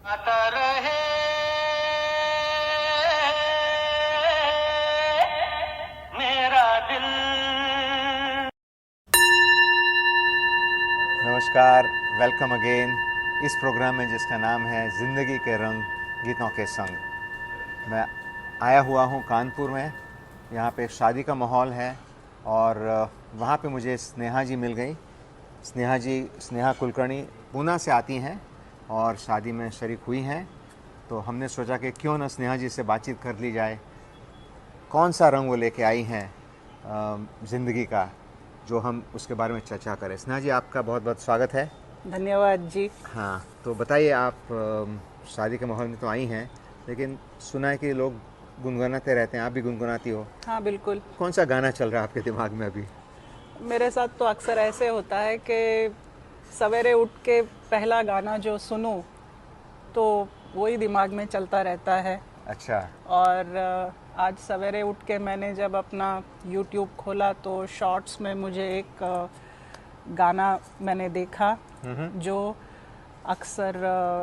आता रहे मेरा दिल। नमस्कार, वेलकम अगेन इस प्रोग्राम में जिसका नाम है ज़िंदगी के रंग गीतों के संग। मैं आया हुआ हूँ कानपुर में। यहाँ पे शादी का माहौल है और वहाँ पे मुझे स्नेहा जी मिल गई। स्नेहा कुलकर्णी पूना से आती हैं और शादी में शरीक हुई हैं, तो हमने सोचा कि क्यों ना स्नेहा जी से बातचीत कर ली जाए। कौन सा रंग वो लेके आई हैं ज़िंदगी का, जो हम उसके बारे में चर्चा करें। स्नेहा जी, आपका बहुत बहुत स्वागत है। धन्यवाद जी। हाँ, तो बताइए, आप शादी के माहौल में तो आई हैं, लेकिन सुना है कि लोग गुनगुनाते रहते हैं, आप भी गुनगुनाती हो। हाँ बिल्कुल। कौन सा गाना चल रहा है आपके दिमाग में अभी? मेरे साथ तो अक्सर ऐसे होता है कि सवेरे उठ के पहला गाना जो सुनूं तो वही दिमाग में चलता रहता है। अच्छा। और आज सवेरे उठ के मैंने जब अपना YouTube खोला तो शॉर्ट्स में मुझे एक गाना मैंने देखा जो अक्सर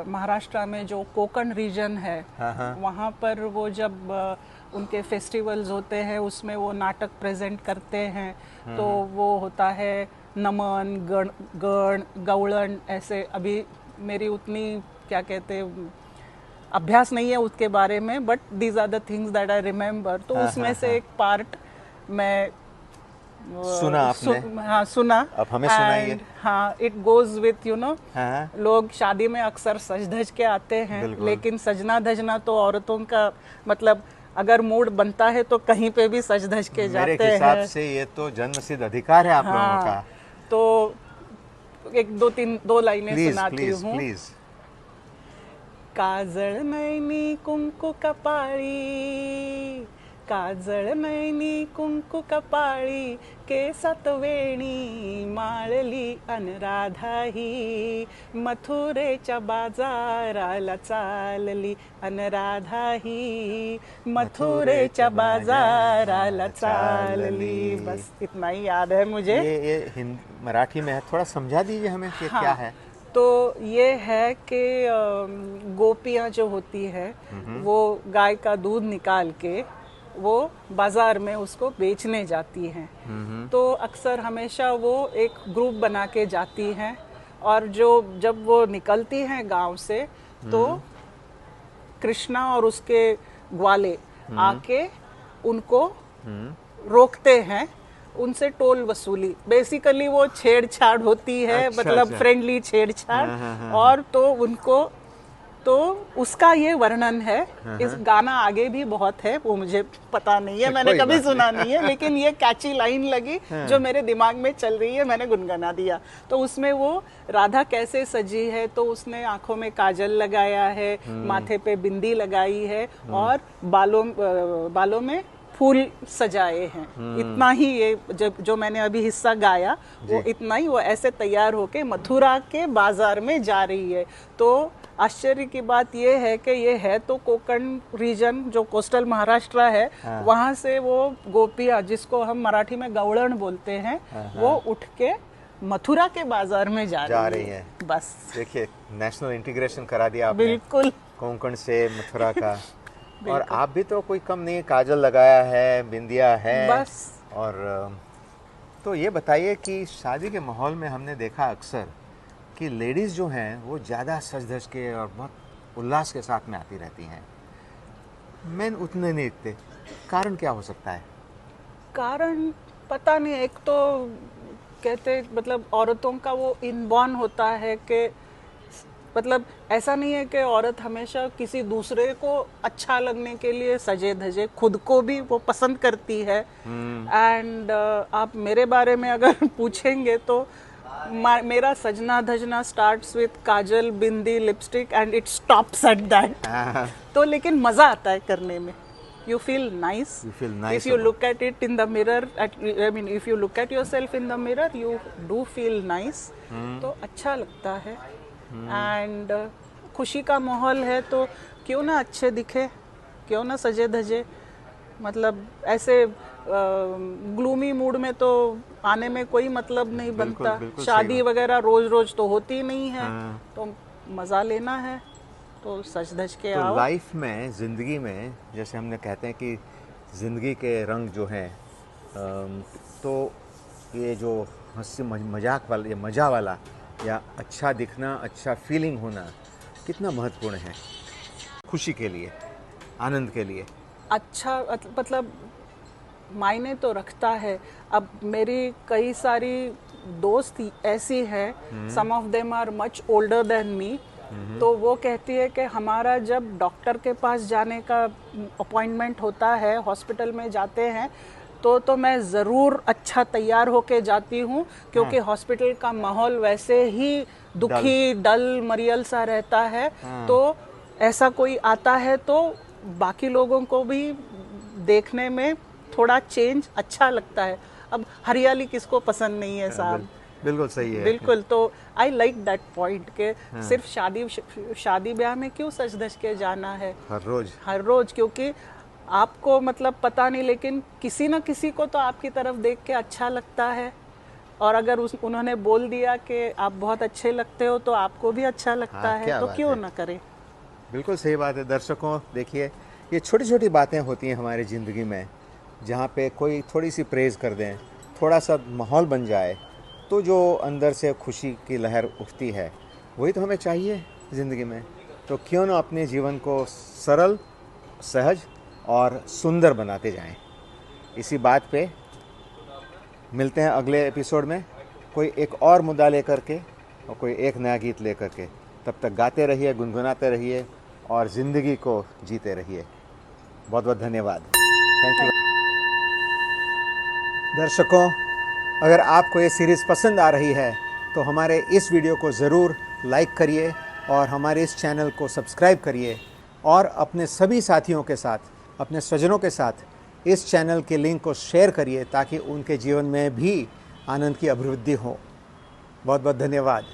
महाराष्ट्र में जो कोकण रीजन है, हाँ। वहाँ पर वो जब उनके फेस्टिवल्स होते हैं उसमें वो नाटक प्रेजेंट करते हैं, तो वो होता है नमन, गण गौड़न, ऐसे। अभी मेरी उतनी क्या कहते अभ्यास नहीं है उसके बारे में, but these are the things that I remember. तो उसमें से एक पार्ट मैं सुना आपने? हाँ सुना। अब हमें सुनाइए। हाँ, इट गोज विथ हाँ। लोग शादी में अक्सर सज धज के आते हैं, लेकिन सजना धजना तो औरतों का मतलब अगर मूड बनता है तो कहीं पे भी सज धज के जाते हैं। मेरे हिसाब से ये तो जन्मसिद्ध अधिकार है आप लोगों का। तो एक दो लाइनें सुनाती हूँ। प्लीज। काजळ नैनी कुंकू कपाळी, काजळ नैनी कुंकू कपाळी, केसात वेणी माळली अनुराधा ही, मथुरेच्या बाजाराला चालली अनुराधा ही, मथुरेच्या बाजाराला चालली। बस इतना ही याद है मुझे। ये मराठी में है, थोड़ा समझा दीजिए हमें कि हाँ, क्या है। तो ये है कि गोपियाँ जो होती है वो गाय का दूध निकाल के वो बाजार में उसको बेचने जाती हैं। तो अक्सर हमेशा वो एक ग्रुप बना के जाती हैं, और जब वो निकलती हैं गांव से तो कृष्णा और उसके ग्वाले आके उनको रोकते हैं, उनसे टोल वसूली। बेसिकली वो छेड़छाड़ होती है। अच्छा, मतलब अच्छा। फ्रेंडली छेड़छाड़। हाँ। और तो उसका ये वर्णन है। इस गाना आगे भी बहुत है, वो मुझे पता नहीं है, मैंने कभी सुना नहीं है, लेकिन ये कैची लाइन लगी जो मेरे दिमाग में चल रही है, मैंने गुनगुना दिया। तो उसमें वो राधा कैसे सजी है, तो उसने आंखों में काजल लगाया है, माथे पे बिंदी लगाई है और बालों में फूल सजाए हैं। इतना ही ये जो मैंने अभी हिस्सा गाया वो इतना ही। वो ऐसे तैयार होके मथुरा के बाजार में जा रही है। तो आश्चर्य की बात ये है कि ये है तो कोकण रीजन जो कोस्टल महाराष्ट्र है, वहां से वो गोपियाँ, जिसको हम मराठी में गौड़न बोलते हैं, वो उठ के मथुरा के बाजार में जा रही है। बस देखिए, नेशनल इंटीग्रेशन करा दिया आपने। बिल्कुल। कोंकण से मथुरा का। और आप भी तो कोई कम नहीं, काजल लगाया है, बिंदिया है बस। और तो ये बताइए कि शादी के माहौल में हमने देखा अक्सर कि लेडीज़ जो हैं वो ज़्यादा सज धज के और बहुत उल्लास के साथ में आती रहती हैं, मेन उतने नहीं दिखते। कारण क्या हो सकता है? कारण पता नहीं। एक तो कहते मतलब औरतों का वो इनबॉर्न होता है कि मतलब ऐसा नहीं है कि औरत हमेशा किसी दूसरे को अच्छा लगने के लिए सजे धजे, खुद को भी वो पसंद करती है। एंड आप मेरे बारे में अगर पूछेंगे तो मेरा सजना धजना starts with kajal, bindi, lipstick and it stops at that. तो लेकिन मजा आता है करने में। You feel nice. If you look at it in the mirror, if you look at yourself in the mirror, you do feel nice. तो अच्छा लगता है। एंड खुशी का माहौल है तो क्यों ना अच्छे दिखे, क्यों ना सजे धजे। मतलब ऐसे ग्लूमी मूड में तो आने में कोई मतलब नहीं बनता। शादी वगैरह रोज रोज तो होती नहीं है। तो मजा लेना है। तो सच धज के तो आओ। लाइफ में, ज़िंदगी में, जैसे हमने कहते हैं कि ज़िंदगी के रंग जो हैं, तो ये जो हंसी मजाक वाला, ये मज़ा वाला या अच्छा दिखना, अच्छा फीलिंग होना कितना महत्वपूर्ण है खुशी के लिए, आनंद के लिए। अच्छा मतलब मायने तो रखता है। अब मेरी कई सारी दोस्त ऐसी हैं, some of them are much older than me, तो वो कहती है कि हमारा जब डॉक्टर के पास जाने का अपॉइंटमेंट होता है, हॉस्पिटल में जाते हैं, तो मैं ज़रूर अच्छा तैयार होके जाती हूँ, क्योंकि हॉस्पिटल का माहौल वैसे ही दुखी डल मरियल सा रहता है। तो ऐसा कोई आता है तो बाकी लोगों को भी देखने में थोड़ा चेंज अच्छा लगता है। अब हरियाली किसको पसंद नहीं है साहब। बिल्कुल सही है। बिल्कुल, तो आई लाइक दैट पॉइंट के सिर्फ शादी ब्याह में क्यों सज धज के जाना है हर रोज, क्योंकि आपको मतलब पता नहीं, लेकिन किसी न किसी को तो आपकी तरफ देख के अच्छा लगता है, और अगर उन्होंने बोल दिया कि आप बहुत अच्छे लगते हो तो आपको भी अच्छा लगता है, तो क्यों ना करें। बिल्कुल सही बात है। दर्शकों, देखिए, ये छोटी छोटी बातें होती हैं हमारी ज़िंदगी में, जहाँ पे कोई थोड़ी सी प्रेज़ कर दें, थोड़ा सा माहौल बन जाए, तो जो अंदर से खुशी की लहर उठती है, वही तो हमें चाहिए ज़िंदगी में। तो क्यों ना अपने जीवन को सरल, सहज और सुंदर बनाते जाएं। इसी बात पे मिलते हैं अगले एपिसोड में, कोई एक और मुद्दा लेकर के और कोई एक नया गीत लेकर के। तब तक गाते रहिए, गुनगुनाते रहिए और ज़िंदगी को जीते रहिए। बहुत बहुत धन्यवाद। Thank you. दर्शकों, अगर आपको ये सीरीज़ पसंद आ रही है तो हमारे इस वीडियो को ज़रूर लाइक करिए और हमारे इस चैनल को सब्सक्राइब करिए, और अपने सभी साथियों के साथ, अपने स्वजनों के साथ इस चैनल के लिंक को शेयर करिए, ताकि उनके जीवन में भी आनंद की अभिवृद्धि हो। बहुत बहुत धन्यवाद।